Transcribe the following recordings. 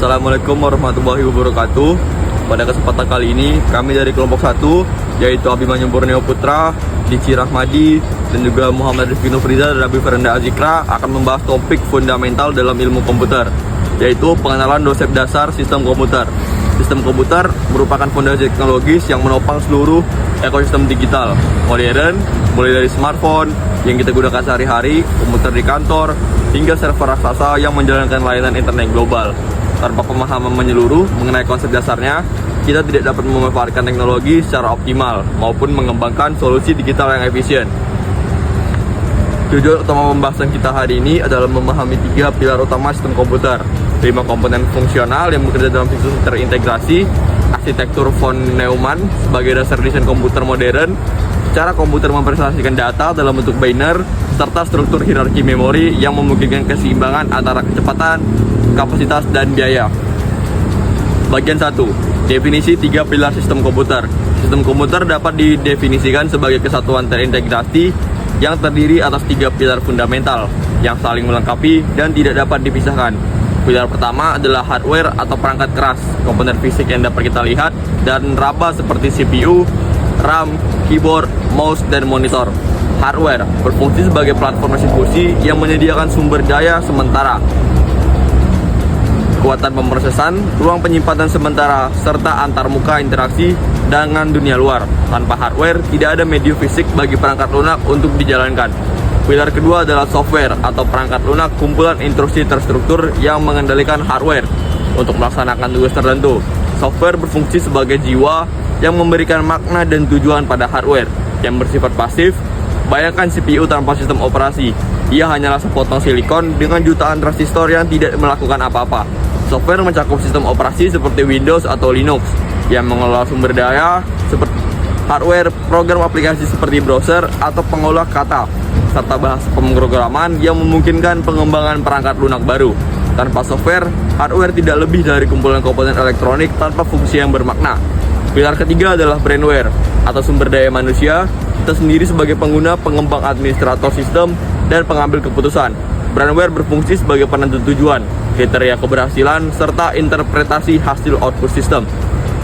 Assalamualaikum warahmatullahi wabarakatuh. Pada kesempatan kali ini kami dari kelompok 1, yaitu Abimanyu Borneo Putra, Dici Rahmadi, dan juga Muhammad Rizky Nufriza dan Abi Ferenda Azikra akan membahas topik fundamental dalam ilmu komputer, yaitu pengenalan konsep dasar sistem komputer. Sistem komputer merupakan fondasi teknologis yang menopang seluruh ekosistem digital modern, mulai dari smartphone yang kita gunakan sehari-hari, komputer di kantor, hingga server raksasa yang menjalankan layanan internet global. Tanpa pemahaman menyeluruh mengenai konsep dasarnya, kita tidak dapat memanfaatkan teknologi secara optimal maupun mengembangkan solusi digital yang efisien. Tujuan utama pembahasan kita hari ini adalah memahami 3 pilar utama sistem komputer, 5 komponen fungsional yang bekerja dalam sistem terintegrasi, arsitektur von Neumann sebagai dasar desain komputer modern, cara komputer mempresentasikan data dalam bentuk binary, serta struktur hierarki memori yang memungkinkan keseimbangan antara kecepatan, kapasitas, dan biaya. Bagian 1. Definisi 3 pilar sistem komputer. Sistem komputer dapat didefinisikan sebagai kesatuan terintegrasi yang terdiri atas 3 pilar fundamental yang saling melengkapi dan tidak dapat dipisahkan. Pilar pertama adalah hardware atau perangkat keras, komponen fisik yang dapat kita lihat dan raba seperti CPU, RAM, keyboard, mouse, dan monitor. Hardware berfungsi sebagai platform eksekusi yang menyediakan sumber daya sementara, kekuatan pemrosesan, ruang penyimpanan sementara, serta antarmuka interaksi dengan dunia luar. Tanpa hardware, tidak ada medium fisik bagi perangkat lunak untuk dijalankan. Pilar kedua adalah software atau perangkat lunak, kumpulan instruksi terstruktur yang mengendalikan hardware untuk melaksanakan tugas tertentu. Software berfungsi sebagai jiwa yang memberikan makna dan tujuan pada hardware yang bersifat pasif. Bayangkan CPU tanpa sistem operasi. Ia hanyalah sepotong silikon dengan jutaan transistor yang tidak melakukan apa-apa. Software mencakup sistem operasi seperti Windows atau Linux yang mengelola sumber daya seperti hardware, program aplikasi seperti browser atau pengolah kata, serta bahasa pemrograman yang memungkinkan pengembangan perangkat lunak baru. Tanpa software, hardware tidak lebih dari kumpulan komponen elektronik tanpa fungsi yang bermakna. Pilar ketiga adalah brainware atau sumber daya manusia. Kita sendiri sebagai pengguna, pengembang, administrator sistem, dan pengambil keputusan. Brainware berfungsi sebagai penentu tujuan, kriteria keberhasilan, serta interpretasi hasil output sistem.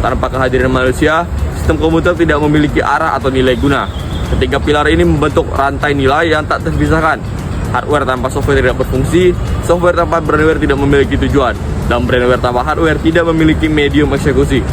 Tanpa kehadiran manusia, sistem komputer tidak memiliki arah atau nilai guna. Ketiga pilar ini membentuk rantai nilai yang tak terpisahkan. Hardware tanpa software tidak berfungsi, software tanpa brainware tidak memiliki tujuan, dan brainware tanpa hardware tidak memiliki medium eksekusi.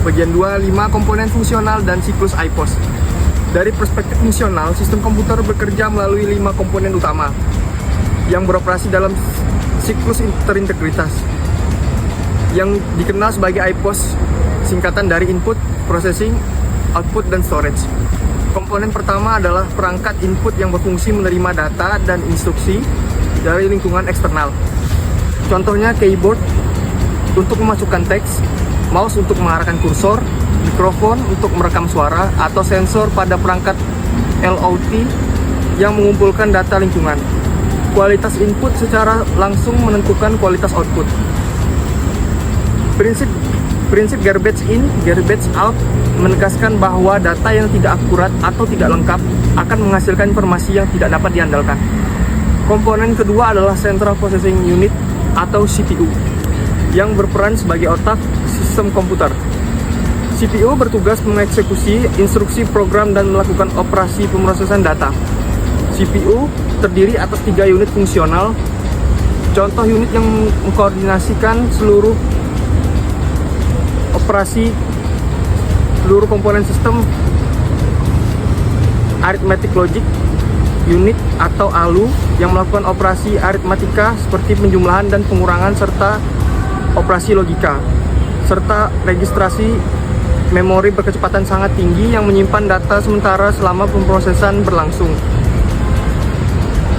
Bagian 2, 5 komponen fungsional dan siklus IPOS. Dari perspektif fungsional, sistem komputer bekerja melalui 5 komponen utama yang beroperasi dalam siklus terintegritas yang dikenal sebagai IPOS, singkatan dari input, processing, output, dan storage. Komponen pertama adalah perangkat input yang berfungsi menerima data dan instruksi dari lingkungan eksternal. Contohnya keyboard untuk memasukkan teks, mouse untuk mengarahkan kursor, mikrofon untuk merekam suara, atau sensor pada perangkat LOT yang mengumpulkan data lingkungan. Kualitas input secara langsung menentukan kualitas output. Prinsip garbage in, garbage out menegaskan bahwa data yang tidak akurat atau tidak lengkap akan menghasilkan informasi yang tidak dapat diandalkan. Komponen kedua adalah Central Processing Unit atau CPU yang berperan sebagai otak sistem komputer. CPU bertugas mengeksekusi instruksi program dan melakukan operasi pemrosesan data. CPU terdiri atas 3 unit fungsional. Contoh unit yang mengkoordinasikan seluruh operasi seluruh komponen sistem: Arithmetic Logic Unit atau ALU yang melakukan operasi aritmatika seperti penjumlahan dan pengurangan serta operasi logika, serta registrasi memori berkecepatan sangat tinggi yang menyimpan data sementara selama pemrosesan berlangsung.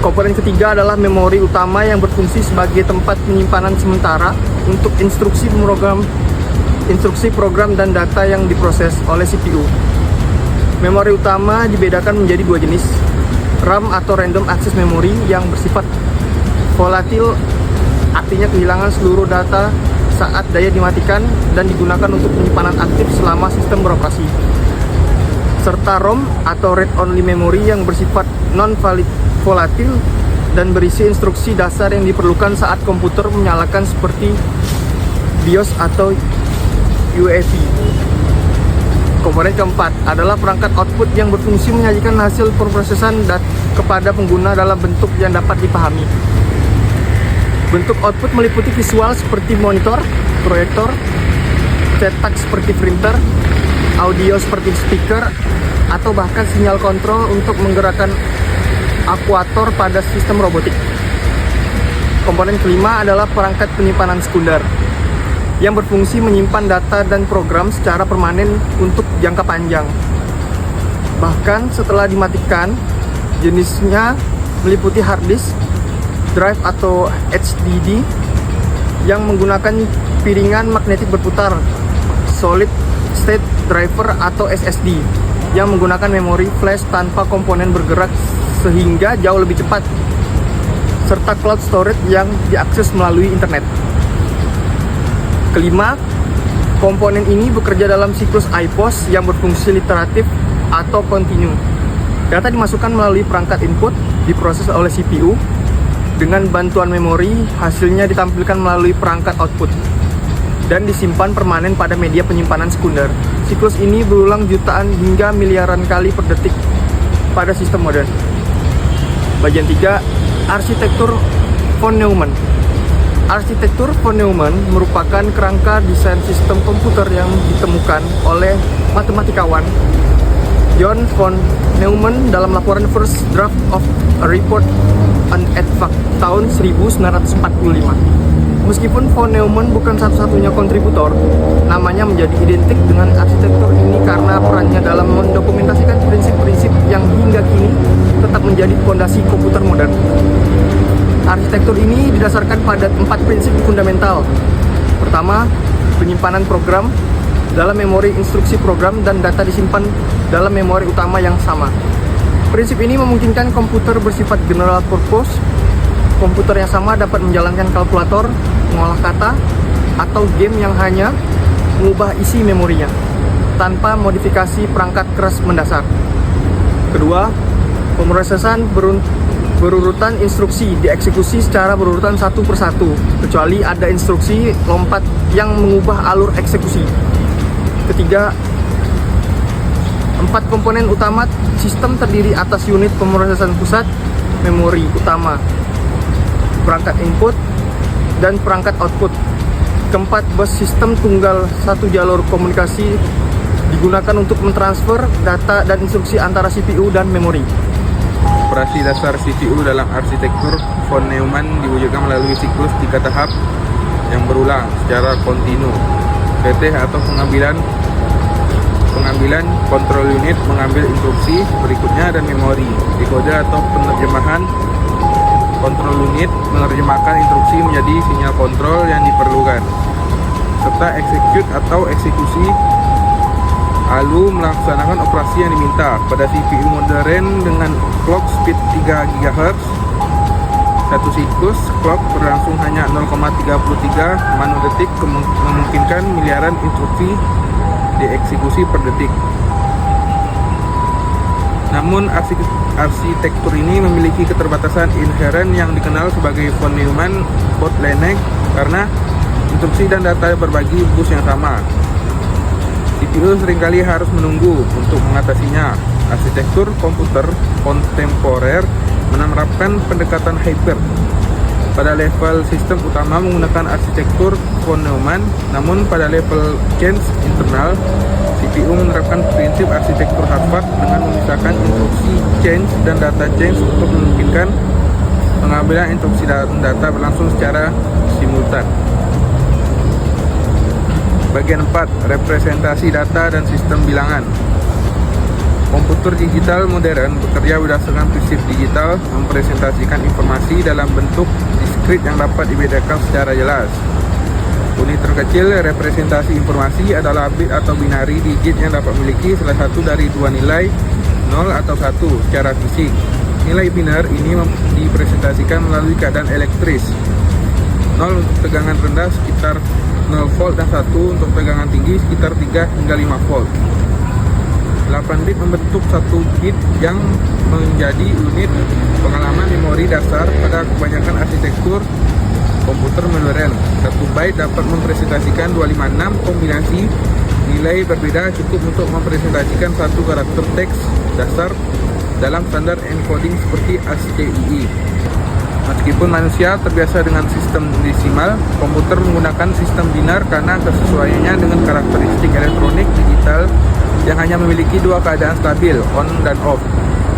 Komponen ketiga adalah memori utama yang berfungsi sebagai tempat penyimpanan sementara untuk instruksi program dan data yang diproses oleh CPU. Memori utama dibedakan menjadi 2 jenis: RAM atau Random Access Memory yang bersifat volatil, artinya kehilangan seluruh data saat daya dimatikan dan digunakan untuk penyimpanan aktif selama sistem beroperasi, serta ROM atau Read Only Memory yang bersifat non-volatil dan berisi instruksi dasar yang diperlukan saat komputer menyalakan seperti BIOS atau UEFI. Komponen keempat adalah perangkat output yang berfungsi menyajikan hasil pemrosesan kepada pengguna dalam bentuk yang dapat dipahami. Bentuk output meliputi visual seperti monitor, proyektor, cetak seperti printer, audio seperti speaker, atau bahkan sinyal kontrol untuk menggerakkan akuator pada sistem robotik. Komponen kelima adalah perangkat penyimpanan sekunder yang berfungsi menyimpan data dan program secara permanen untuk jangka panjang. Bahkan setelah dimatikan, jenisnya meliputi hard disk, drive atau HDD yang menggunakan piringan magnetik berputar, solid state driver atau SSD yang menggunakan memori flash tanpa komponen bergerak sehingga jauh lebih cepat, serta cloud storage yang diakses melalui internet. Kelima, komponen ini bekerja dalam siklus IPOS yang berfungsi iteratif atau kontinu. Data dimasukkan melalui perangkat input, diproses oleh CPU, dengan bantuan memori, hasilnya ditampilkan melalui perangkat output, dan disimpan permanen pada media penyimpanan sekunder. Siklus ini berulang jutaan hingga miliaran kali per detik pada sistem modern. Bagian 3, arsitektur von Neumann. Arsitektur von Neumann merupakan kerangka desain sistem komputer yang ditemukan oleh matematikawan John von Neumann dalam laporan First Draft of a Report on Advanced tahun 1945. Meskipun von Neumann bukan satu-satunya kontributor, namanya menjadi identik dengan arsitektur ini karena perannya dalam mendokumentasikan prinsip-prinsip yang hingga kini tetap menjadi fondasi komputer modern. Arsitektur ini didasarkan pada 4 prinsip fundamental. Pertama, penyimpanan program dalam memori instruksi program dan data disimpan dalam memori utama yang sama. Prinsip ini memungkinkan komputer bersifat general purpose. Komputer yang sama dapat menjalankan kalkulator, mengolah kata, atau game yang hanya mengubah isi memorinya tanpa modifikasi perangkat keras mendasar. Kedua, pemrosesan berurutan instruksi dieksekusi secara berurutan satu persatu, kecuali ada instruksi lompat yang mengubah alur eksekusi. Ketiga, 4 komponen utama sistem terdiri atas unit pemrosesan pusat, memori utama, perangkat input, dan perangkat output. Keempat, bus sistem tunggal satu jalur komunikasi digunakan untuk mentransfer data dan instruksi antara CPU dan memori. Operasi dasar CPU dalam arsitektur von Neumann diwujudkan melalui siklus 3 tahap yang berulang secara kontinu. PT atau pengambilan kontrol unit mengambil instruksi berikutnya dan memori. Dekode atau penerjemahan kontrol unit menerjemahkan instruksi menjadi sinyal kontrol yang diperlukan. Serta execute atau eksekusi lalu melaksanakan operasi yang diminta. Pada CPU modern dengan clock speed 3 GHz, satu siklus clock berlangsung hanya 0,33 nanodetik, memungkinkan miliaran instruksi dieksekusi per detik. Namun arsitektur ini memiliki keterbatasan inheren yang dikenal sebagai von Neumann bottleneck karena instruksi dan data berbagi bus yang sama. CPU seringkali harus menunggu untuk mengatasinya. Arsitektur komputer kontemporer menerapkan pendekatan hyper. Pada level sistem utama menggunakan arsitektur von Neumann, namun pada level change internal, CPU menerapkan prinsip arsitektur Harvard dengan memisahkan instruksi change dan data change untuk memungkinkan pengambilan instruksi dan data berlangsung secara simultan. Bagian 4, representasi data dan sistem bilangan. Komputer digital modern bekerja berdasarkan prinsip digital, mempresentasikan informasi dalam bentuk diskrit yang dapat dibedakan secara jelas. Unit terkecil representasi informasi adalah bit atau binari digit yang dapat memiliki salah satu dari dua nilai 0 atau 1 secara fisik. Nilai binar ini dipresentasikan melalui keadaan elektris. 0 untuk tegangan rendah sekitar 0 volt dan 1 untuk tegangan tinggi sekitar 3 hingga 5 volt. 8 bit membentuk 1 bit yang menjadi unit pengalaman memori dasar pada kebanyakan arsitektur komputer modern. 1 byte dapat mempresentasikan 256 kombinasi nilai berbeda cukup untuk mempresentasikan satu karakter teks dasar dalam standar encoding seperti ASCII. Meskipun manusia terbiasa dengan sistem desimal, komputer menggunakan sistem binar karena kesesuaiannya dengan karakteristik elektronik digital yang hanya memiliki 2 keadaan stabil, on dan off.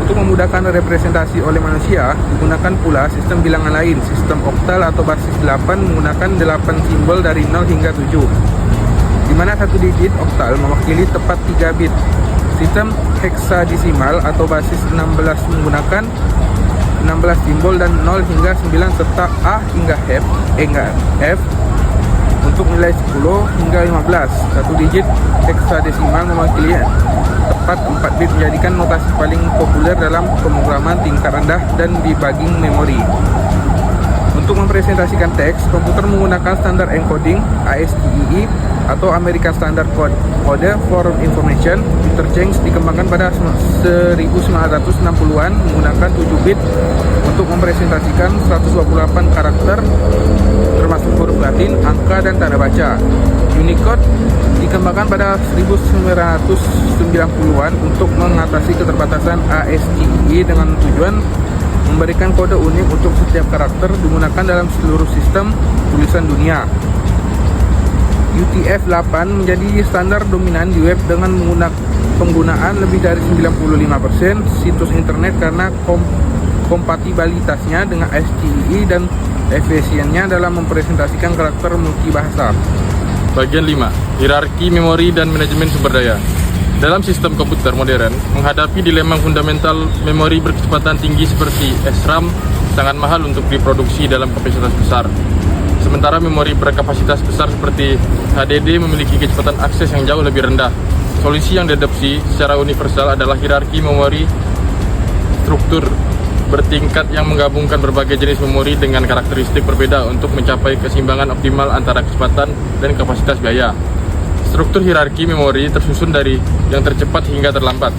Untuk memudahkan representasi oleh manusia, digunakan pula sistem bilangan lain, sistem oktal atau basis 8 menggunakan 8 simbol dari 0 hingga 7, di mana satu digit oktal mewakili tepat 3 bit. Sistem heksadesimal atau basis 16 menggunakan 16 simbol dan 0 hingga 9 serta A hingga F untuk nilai 10 hingga 15. Satu digit heksadesimal mewakili tepat 4 bit menjadikan notasi paling populer dalam pemrograman tingkat rendah dan debugging memori. Untuk mempresentasikan teks, komputer menggunakan standar encoding ASCII atau American Standard Code for Information Interchange dikembangkan pada 1960-an menggunakan 7 bit untuk mempresentasikan 128 karakter termasuk huruf Latin, angka, dan tanda baca. Unicode dikembangkan pada 1990-an untuk mengatasi keterbatasan ASCII dengan tujuan memberikan kode unik untuk setiap karakter digunakan dalam seluruh sistem tulisan dunia. UTF-8 menjadi standar dominan di web dengan penggunaan lebih dari 95% situs internet karena kompatibilitasnya dengan ASCII dan efisiennya dalam mempresentasikan karakter multibahasa. Bagian 5. Hierarki memori dan manajemen sumber daya. Dalam sistem komputer modern, menghadapi dilema fundamental memori berkecepatan tinggi seperti SRAM sangat mahal untuk diproduksi dalam kapasitas besar. Sementara memori berkapasitas besar seperti HDD memiliki kecepatan akses yang jauh lebih rendah. Solusi yang diadopsi secara universal adalah hierarki memori struktur bertingkat yang menggabungkan berbagai jenis memori dengan karakteristik berbeda untuk mencapai keseimbangan optimal antara kecepatan dan kapasitas biaya. Struktur hierarki memori tersusun dari yang tercepat hingga terlambat.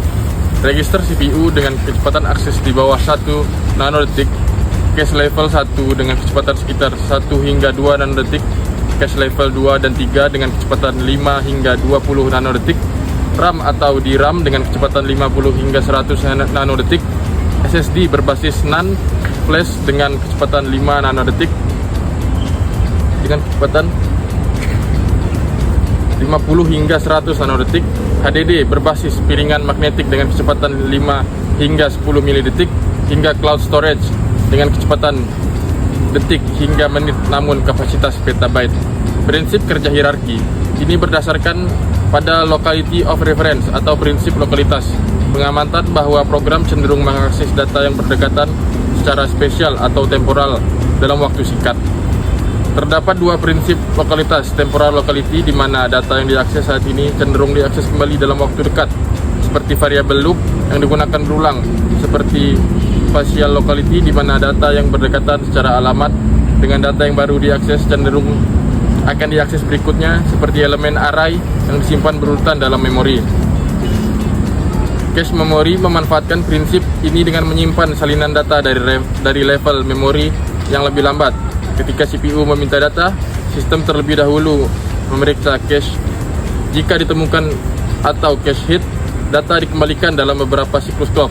Register CPU dengan kecepatan akses di bawah 1 nanodetik, cache level 1 dengan kecepatan sekitar 1 hingga 2 nanodetik, cache level 2 dan 3 dengan kecepatan 5 hingga 20 nanodetik, RAM atau DRAM dengan kecepatan 50 hingga 100 nanodetik, SSD berbasis NAND, flash dengan kecepatan 5 nanodetik dengan kecepatan 50 hingga 100 nanodetik, HDD berbasis piringan magnetik dengan kecepatan 5 hingga 10 milidetik, hingga cloud storage dengan kecepatan detik hingga menit namun kapasitas petabyte. Prinsip kerja hierarki ini berdasarkan pada locality of reference atau prinsip lokalitas, pengamatan bahwa program cenderung mengakses data yang berdekatan secara spesial atau temporal dalam waktu singkat. Terdapat 2 prinsip lokalitas, temporal locality di mana data yang diakses saat ini cenderung diakses kembali dalam waktu dekat, seperti variable loop yang digunakan berulang, seperti spatial locality di mana data yang berdekatan secara alamat dengan data yang baru diakses cenderung akan diakses berikutnya, seperti elemen array yang disimpan berurutan dalam memori. Cache memori memanfaatkan prinsip ini dengan menyimpan salinan data dari level memori yang lebih lambat. Ketika CPU meminta data, sistem terlebih dahulu memeriksa cache. Jika ditemukan atau cache hit, data dikembalikan dalam beberapa siklus clock.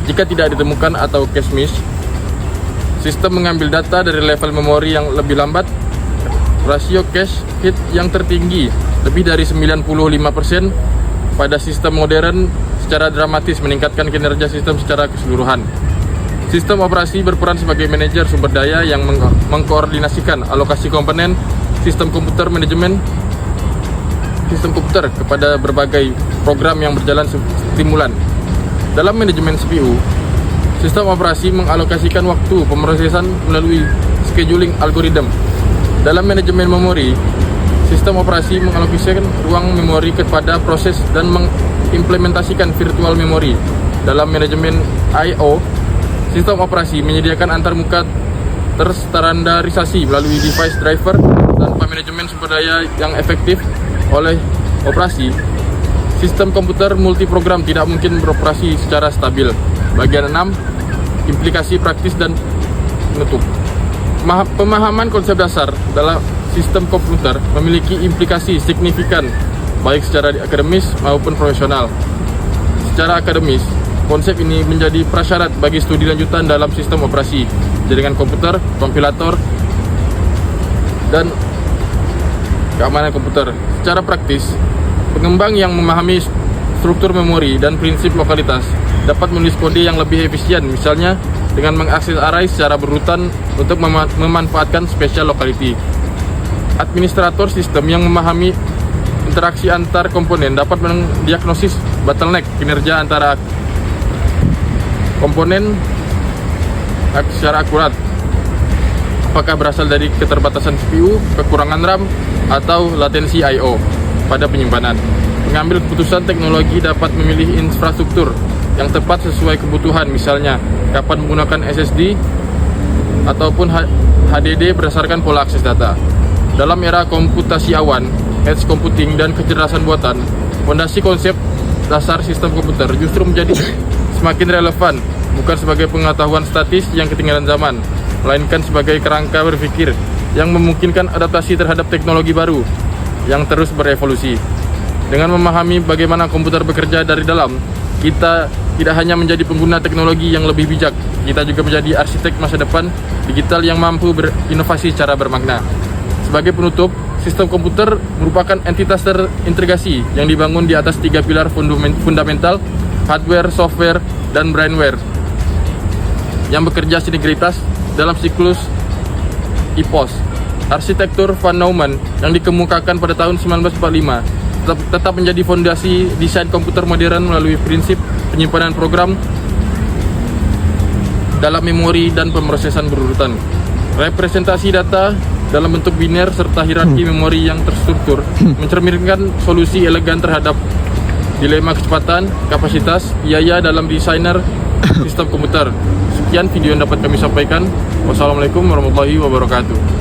Jika tidak ditemukan atau cache miss, sistem mengambil data dari level memori yang lebih lambat. Rasio cache hit yang tertinggi, lebih dari 95% pada sistem modern, secara dramatis meningkatkan kinerja sistem secara keseluruhan. Sistem operasi berperan sebagai manajer sumber daya yang mengkoordinasikan alokasi komponen sistem komputer kepada berbagai program yang berjalan stimulan. Dalam manajemen CPU, sistem operasi mengalokasikan waktu pemrosesan melalui scheduling algorithm. Dalam manajemen memori, sistem operasi mengalokasikan ruang memori kepada proses dan mengimplementasikan virtual memory. Dalam manajemen I/O, sistem operasi menyediakan antarmuka terstandarisasi melalui device driver. Tanpa manajemen sumber daya yang efektif oleh operasi, sistem komputer multiprogram tidak mungkin beroperasi secara stabil. Bagian 6, implikasi praktis dan penutup. Pemahaman konsep dasar dalam sistem komputer memiliki implikasi signifikan baik secara akademis maupun profesional. Secara akademis, konsep ini menjadi prasyarat bagi studi lanjutan dalam sistem operasi, jaringan komputer, kompilator, dan keamanan komputer. Secara praktis, pengembang yang memahami struktur memori dan prinsip lokalitas dapat menulis kode yang lebih efisien, misalnya dengan mengakses array secara berurutan untuk memanfaatkan special locality. Administrator sistem yang memahami interaksi antar komponen dapat mendiagnosis bottleneck kinerja antara komponen secara akurat, apakah berasal dari keterbatasan CPU, kekurangan RAM, atau latensi I/O pada penyimpanan. Pengambil keputusan teknologi dapat memilih infrastruktur yang tepat sesuai kebutuhan, misalnya kapan menggunakan SSD ataupun HDD berdasarkan pola akses data. Dalam era komputasi awan, edge computing, dan kecerdasan buatan, fondasi konsep dasar sistem komputer justru menjadi semakin relevan, bukan sebagai pengetahuan statis yang ketinggalan zaman, melainkan sebagai kerangka berpikir yang memungkinkan adaptasi terhadap teknologi baru yang terus berevolusi. Dengan memahami bagaimana komputer bekerja dari dalam, kita tidak hanya menjadi pengguna teknologi yang lebih bijak, kita juga menjadi arsitek masa depan digital yang mampu berinovasi secara bermakna. Sebagai penutup, sistem komputer merupakan entitas terintegrasi yang dibangun di atas 3 pilar fundamental, hardware, software, dan brainware, yang bekerja sinkritas dalam siklus IPOS. Arsitektur Von Neumann yang dikemukakan pada tahun 1945 tetap menjadi fondasi desain komputer modern melalui prinsip penyimpanan program dalam memori dan pemrosesan berurutan, representasi data dalam bentuk biner, serta hierarki memori yang terstruktur mencerminkan solusi elegan terhadap dilema kecepatan, kapasitas, biaya dalam desainer sistem komputer. Sekian video yang dapat kami sampaikan. Wassalamualaikum warahmatullahi wabarakatuh.